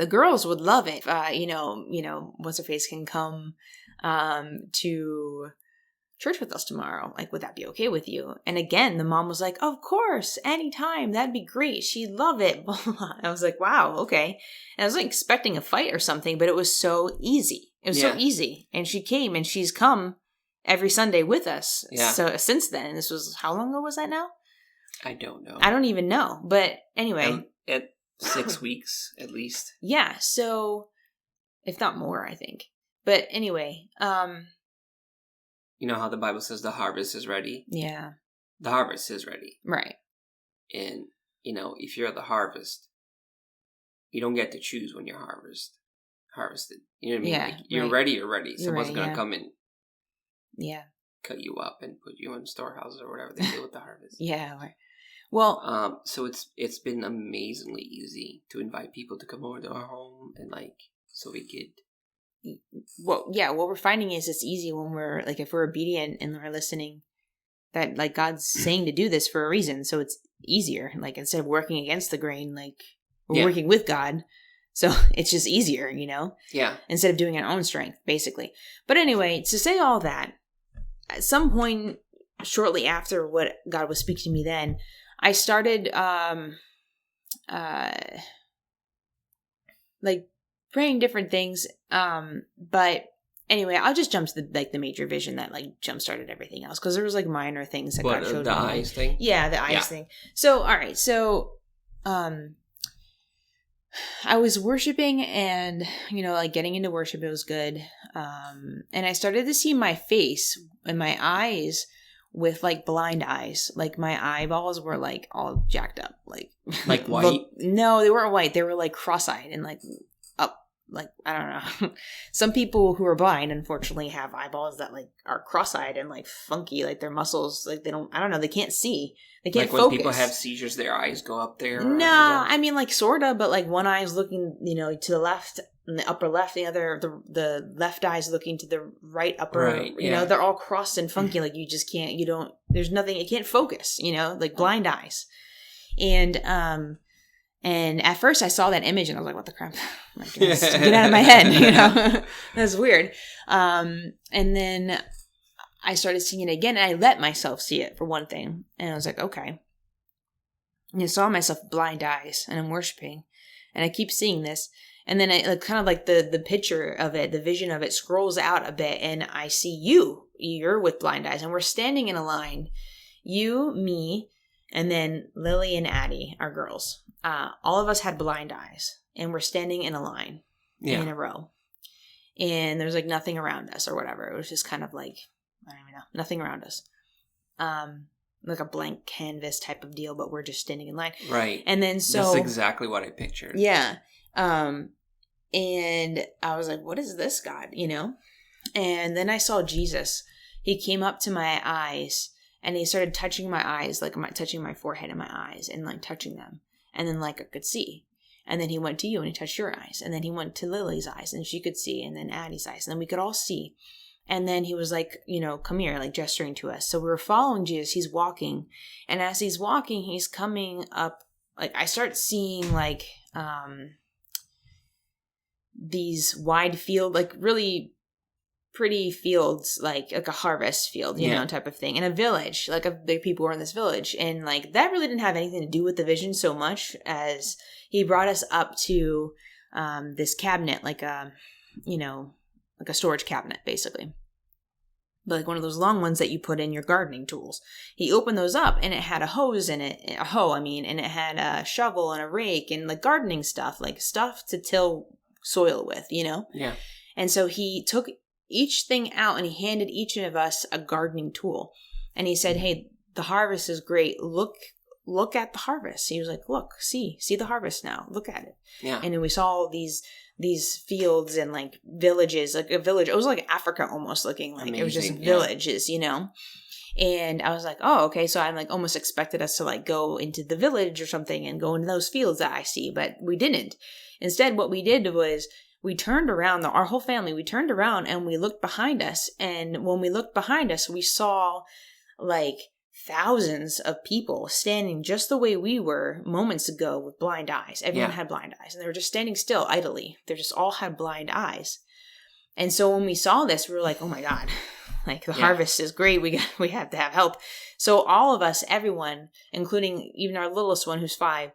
girls would love it. What's her face can come to church with us tomorrow. Like, would that be okay with you? And again, the mom was like, of course, anytime. That'd be great. She'd love it. I was like, wow, okay. And I was like expecting a fight or something, but it was so easy. It was so easy. And she came and she's come every Sunday with us. Yeah. So since then, this was, how long ago was that now? I don't know. I don't even know. But anyway. At 6 weeks, at least. Yeah. So, if not more, I think. But anyway. You know how the Bible says the harvest is ready? Yeah. The harvest is ready. Right. And, if you're the harvest, you don't get to choose when you're harvested. You know what I mean? Yeah, like, you're ready, you're ready. Someone's going to come and cut you up and put you in storehouses or whatever they do with the harvest. Yeah. Well, so it's been amazingly easy to invite people to come over to our home and like, so we could. Well, yeah, what we're finding is it's easy when we're like, if we're obedient and we're listening, that like God's saying to do this for a reason. So it's easier. Like, instead of working against the grain, like we're working with God. So it's just easier, Yeah. Instead of doing it our own strength, basically. But anyway, to say all that, at some point shortly after what God was speaking to me then, I started like praying different things. But anyway, I'll just jump to the major vision that like jump started everything else, because there was like minor things that God showed me. The eyes thing? Yeah, the eyes thing. So all right, so I was worshiping and, like getting into worship, it was good. And I started to see my face and my eyes with like blind eyes. Like my eyeballs were like all jacked up. Like white? No, they weren't white. They were like cross-eyed and like up, like, I don't know. Some people who are blind, unfortunately, have eyeballs that like are cross-eyed and like funky, like their muscles, like I don't know, they can't see. They can't focus. Like when people have seizures, their eyes go up there? No, I mean like sorta, but like one eye is looking, to the left, in the upper left, the left eye is looking to the right upper, right, they're all crossed and funky. Like you just can't, there's nothing, it can't focus, like blind eyes. And at first I saw that image and I was like, what the crap? Like, get out of my head, That's weird. And then I started seeing it again and I let myself see it for one thing. And I was like, okay. And I saw myself blind eyes and I'm worshiping and I keep seeing this. And then I kind of like the picture of it, the vision of it scrolls out a bit and I see you're with blind eyes and we're standing in a line. You, me, and then Lily and Addie, our girls. All of us had blind eyes and we're standing in a line in a row. And there's like nothing around us or whatever. It was just kind of like, I don't even know, nothing around us. Like a blank canvas type of deal, but we're just standing in line. Right. And then so... That's exactly what I pictured. Yeah. And I was like, what is this, God? And then I saw Jesus. He came up to my eyes and he started touching my eyes, like touching my forehead and my eyes and like touching them. And then like I could see. And then he went to you and he touched your eyes. And then he went to Lily's eyes and she could see. And then Addie's eyes. And then we could all see. And then he was like, come here, like gesturing to us. So we were following Jesus. He's walking. And as he's walking, he's coming up. Like I start seeing like these wide field, like really pretty fields, like a harvest field, type of thing. In a village, like the people were in this village. And like that really didn't have anything to do with the vision so much as he brought us up to this cabinet, like a storage cabinet, basically. But like one of those long ones that you put in your gardening tools. He opened those up and it had a hose in it, and it had a shovel and a rake and like gardening stuff, like stuff to till soil with, Yeah. And so he took each thing out and he handed each of us a gardening tool. And he said, hey, the harvest is great. Look at the harvest. He was like, look, see the harvest now. Look at it. Yeah. And then we saw these fields and like villages, like a village. It was like Africa almost looking like. Amazing. It was just villages, And I was like, oh, okay. So I like almost expected us to like go into the village or something and go into those fields that I see, but we didn't. Instead, what we did was we turned around, our whole family, we turned around and we looked behind us. And when we looked behind us, we saw like thousands of people standing just the way we were moments ago with blind eyes. Everyone had blind eyes and they were just standing still idly. They just all had blind eyes. And so when we saw this, we were like, oh my God, like the harvest is great. We have to have help. So all of us, everyone, including even our littlest one who's 5,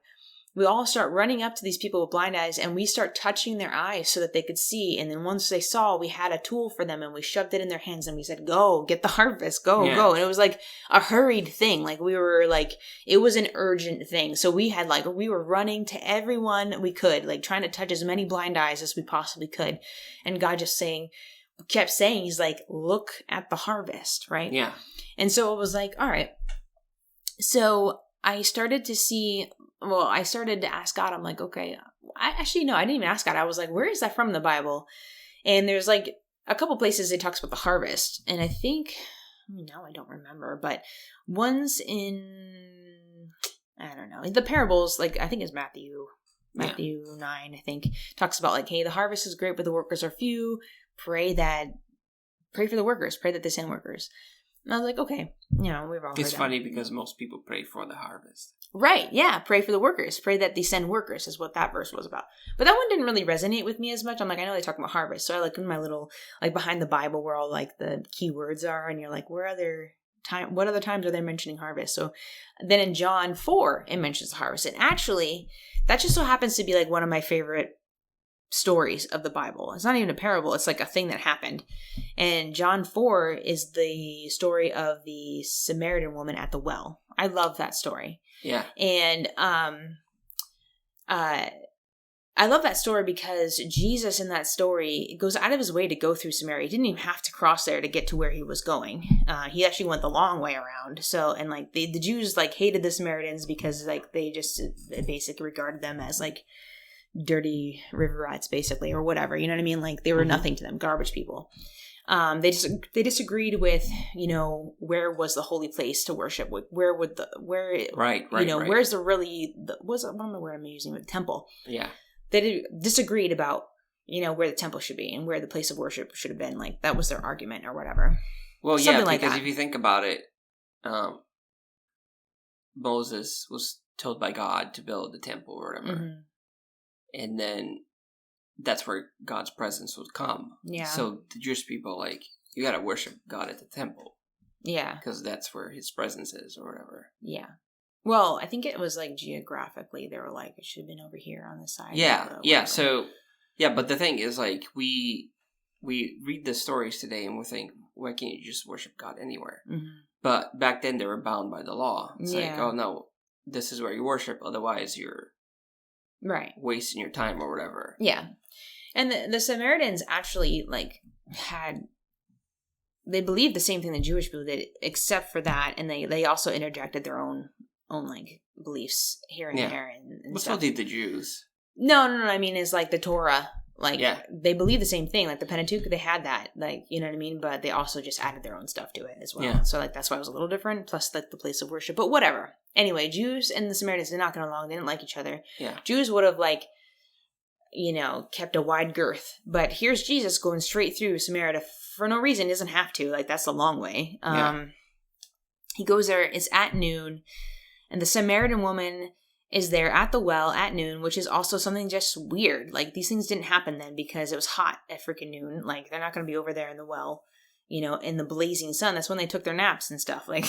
we all start running up to these people with blind eyes and we start touching their eyes so that they could see. And then once they saw, we had a tool for them and we shoved it in their hands and we said, go, get the harvest, go. And it was like a hurried thing. Like we were like, it was an urgent thing. So we were running to everyone we could, like trying to touch as many blind eyes as we possibly could. And God just kept saying, he's like, look at the harvest, right? Yeah. And so it was like, all right. So I started to ask God, I'm like, okay, I didn't even ask God. I was like, where is that from in the Bible? And there's like a couple places it talks about the harvest. And I think, now I don't remember, but one's in, I don't know, the parables, like I think it's Matthew 9, I think, talks about like, hey, the harvest is great, but the workers are few. Pray for the workers, pray that they send workers. And I was like, okay, we've all heard that. It's funny because most people pray for the harvest. Right, yeah, pray for the workers. Pray that they send workers is what that verse was about. But that one didn't really resonate with me as much. I'm like, I know they talk about harvest. So I like in my little, like behind the Bible where all like the keywords are and you're like, what other times are they mentioning harvest? So then in John 4, it mentions the harvest. And actually, that just so happens to be like one of my favorite stories of the Bible. It's not even a parable. It's like a thing that happened. And John 4 is the story of the Samaritan woman at the well. I love that story. Yeah. And I love that story because Jesus in that story goes out of his way to go through Samaria. He didn't even have to cross there to get to where he was going. He actually went the long way around. So, and like the Jews like hated the Samaritans because like they basically regarded them as like dirty river rats, basically, or whatever. You know what I mean? Like, they were nothing to them, garbage people. They disagreed with, where was the holy place to worship? Where's the what am I using with temple? Yeah. They disagreed about, where the temple should be and where the place of worship should have been. Like, that was their argument or whatever. Well, yeah, because if you think about it, Moses was told by God to build the temple or whatever. Mm-hmm. And then that's where God's presence would come. Yeah. So the Jewish people, like, you got to worship God at the temple. Yeah. Because that's where his presence is or whatever. Yeah. Well, I think it was, like, geographically, they were like, it should have been over here on the side. Yeah. Yeah. So, yeah, but the thing is, like, we read the stories today and we think, why can't you just worship God anywhere? Mm-hmm. But back then they were bound by the law. It's like, oh, no, this is where you worship. Otherwise, you're wasting your time or whatever. Yeah. And the Samaritans actually, like, they believed the same thing the Jewish people did, except for that. And they also interjected their own like, beliefs here and there. And so did the Jews. No. I mean, it's like the Torah. Like, they believe the same thing. Like, the Pentateuch, they had that. Like, you know what I mean? But they also just added their own stuff to it as well. Yeah. So, like, that's why it was a little different. Plus, like, the place of worship. But whatever. Anyway, Jews and the Samaritans did not get along. They didn't like each other. Yeah. Jews would have, like, kept a wide girth. But here's Jesus going straight through Samaria for no reason. He doesn't have to. Like, that's the long way. He goes there. It's at noon. And the Samaritan woman is there at the well at noon, which is also something just weird. Like, these things didn't happen then because it was hot at freaking noon. Like, they're not going to be over there in the well, in the blazing sun. That's when they took their naps and stuff. Like,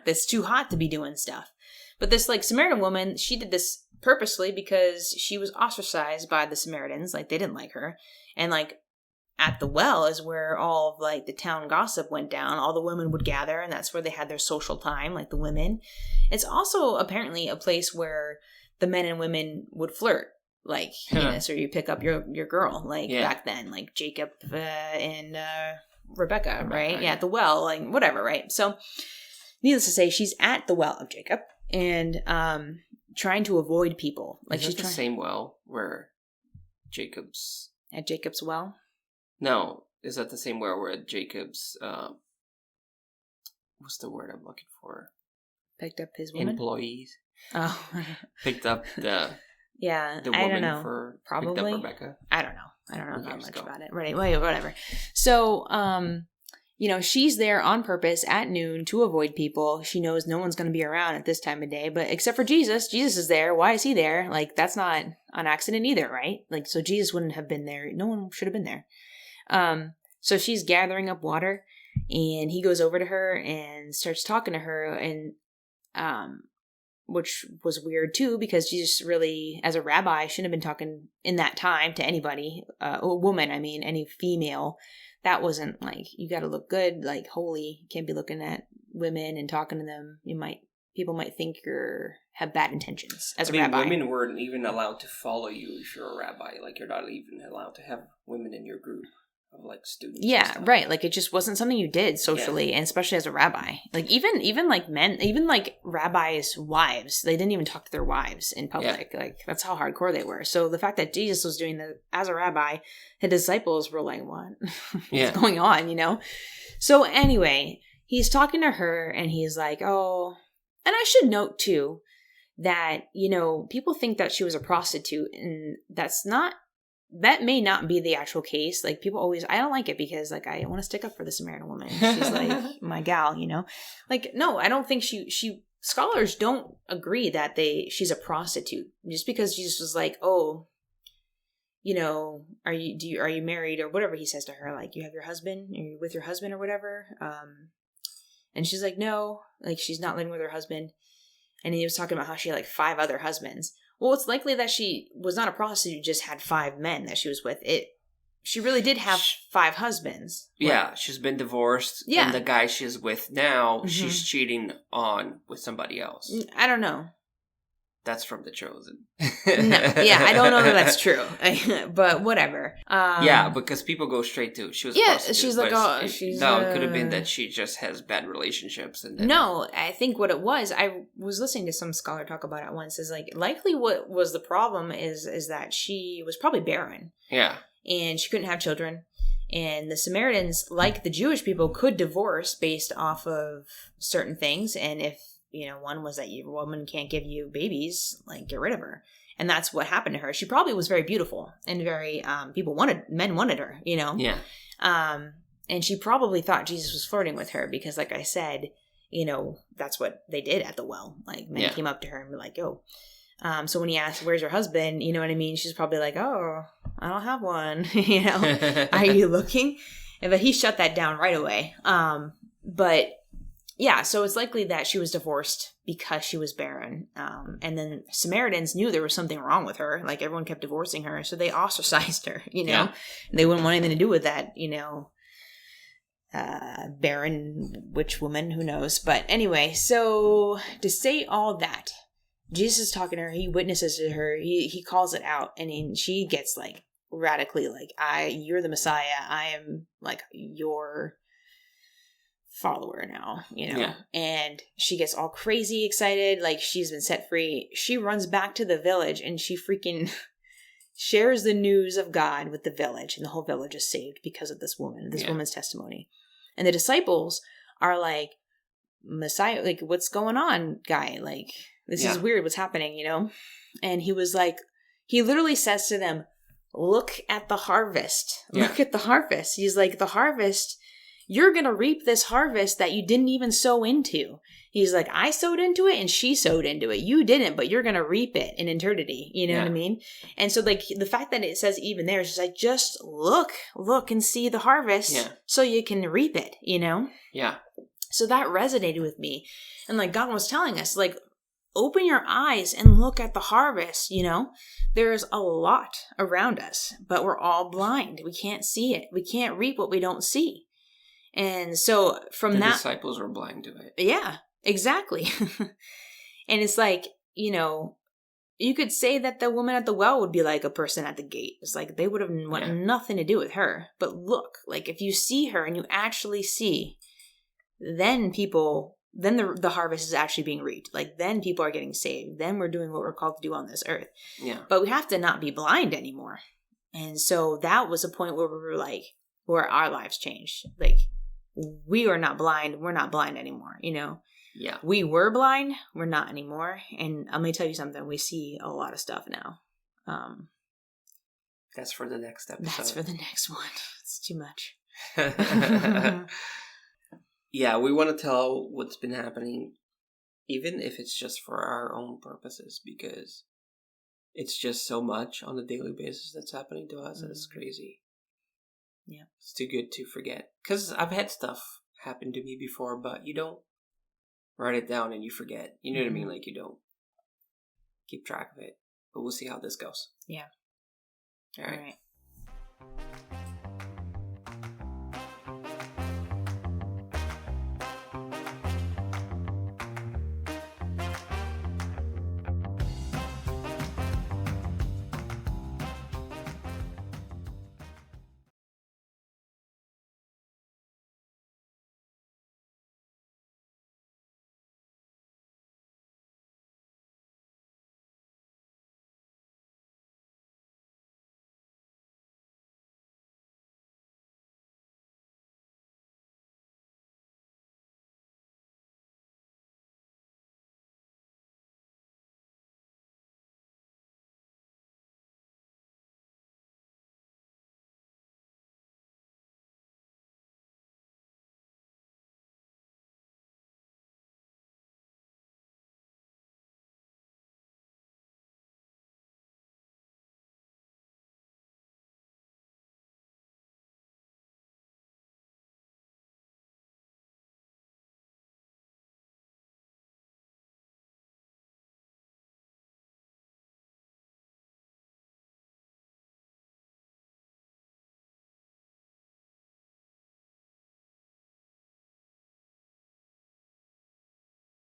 it's too hot to be doing stuff. But this, like, Samaritan woman, she did this purposely because she was ostracized by the Samaritans. Like, they didn't like her. And, like, at the well is where all of, like, the town gossip went down. All the women would gather, and that's where they had their social time, like the women. It's also apparently a place where the men and women would flirt. Like, so you pick up your girl, like, back then, like Jacob and Rebecca, right? Yeah, at the well, like, whatever, right? So, needless to say, she's at the well of Jacob and trying to avoid people. Like, she's the same well where Jacob's... At Jacob's well? No, is that the same well where Jacob's, what's the word I'm looking for? Picked up his woman? Employees. Oh. Picked up the woman I don't know. Probably. Picked up Rebecca. I don't know that much about it. Right, whatever. So, she's there on purpose at noon to avoid people. She knows no one's going to be around at this time of day, but except for Jesus. Jesus is there. Why is he there? Like, that's not an accident either, right? Like, so Jesus wouldn't have been there. No one should have been there. So she's gathering up water, and he goes over to her and starts talking to her, and which was weird too, because Jesus really, as a rabbi, shouldn't have been talking in that time to anybody, a woman, any female. That wasn't, like, you got to look good, like, holy. Can't be looking at women and talking to them. People might think have bad intentions as a rabbi. Women weren't even allowed to follow you if you're a rabbi. Like, you're not even allowed to have women in your group of, like, students. Yeah, right. Like, it just wasn't something you did socially, and especially as a rabbi. Like, even like men, even like rabbis' wives, they didn't even talk to their wives in public. Yeah. Like, that's how hardcore they were. So the fact that Jesus was doing that as a rabbi, his disciples were like, what? What's going on, So anyway, he's talking to her, and he's like, oh, and I should note too that, people think that she was a prostitute, and that may not be the actual case. Like, people always, I don't like it because, like, I want to stick up for the Samaritan woman. She's like my gal, Like, no, I don't think scholars don't agree that she's a prostitute. Just because Jesus was like, oh, are you married or whatever he says to her, like, you have your husband, are you with your husband or whatever? And she's like, no, like, she's not living with her husband. And he was talking about how she had, like, 5 other husbands. Well, it's likely that she was not a prostitute, just had 5 men that she was with. She really did have 5 husbands. Yeah, she's been divorced. Yeah. And the guy she's with now, she's cheating on with somebody else. I don't know. That's from The Chosen. No, yeah, I don't know if that's true, but whatever. Yeah, because people go straight to she was. Yeah, she's like, oh, she's. No, it could have been that she just has bad relationships, and then, no, I think what it was. I was listening to some scholar talk about it once. Is like likely what was the problem is that she was probably barren. Yeah, and she couldn't have children. And the Samaritans, like the Jewish people, could divorce based off of certain things. And if, one was that your woman can't give you babies, like get rid of her. And that's what happened to her. She probably was very beautiful and very, men wanted her, Yeah. And she probably thought Jesus was flirting with her because, like I said, that's what they did at the well. Like men came up to her and were like, yo. So when he asked, where's your husband? You know what I mean? She's probably like, oh, I don't have one. Are you looking? But he shut that down right away. But yeah, so it's likely that she was divorced because she was barren. And then Samaritans knew there was something wrong with her. Like everyone kept divorcing her. So they ostracized her, Yeah. They wouldn't want anything to do with that, barren witch woman, who knows? But anyway, so to say all that, Jesus is talking to her. He witnesses to her. He calls it out, and she gets like radically like, you're the Messiah. I am like your follower now, Yeah. And she gets all crazy excited, like she's been set free. She runs back to the village and she freaking shares the news of God with the village, and the whole village is saved because of this woman's testimony. And the disciples are like, Messiah, like, what's going on, guy? Like, this is weird. What's happening, And he was like, he literally says to them, look at the harvest. Yeah. Look at the harvest. He's like, the harvest, you're going to reap this harvest that you didn't even sow into. He's like, I sowed into it and she sowed into it. You didn't, but you're going to reap it in eternity. You know what I mean? And so like the fact that it says even there is just like, just look and see the harvest so you can reap it, Yeah. So that resonated with me. And like God was telling us, like, open your eyes and look at the harvest, There's a lot around us, but we're all blind. We can't see it. We can't reap what we don't see. And so from the disciples were blind to it. Yeah, exactly. And it's like, you could say that the woman at the well would be like a person at the gate. It's like they would have nothing to do with her. But look, like if you see her and you actually see, then the harvest is actually being reaped. Like then people are getting saved. Then we're doing what we're called to do on this earth. Yeah. But we have to not be blind anymore. And so that was a point where we were like, where our lives changed. Like we are not blind. We're not blind anymore. Yeah. We were blind. We're not anymore. And I'm going to tell you something. We see a lot of stuff now. That's for the next episode. That's for the next one. It's too much. Yeah, we want to tell what's been happening, even if it's just for our own purposes, because it's just so much on a daily basis that's happening to us that it's crazy. Yeah. It's too good to forget. Because I've had stuff happen to me before, but you don't write it down and you forget. You know what I mean? Like you don't keep track of it. But we'll see how this goes. Yeah. All right.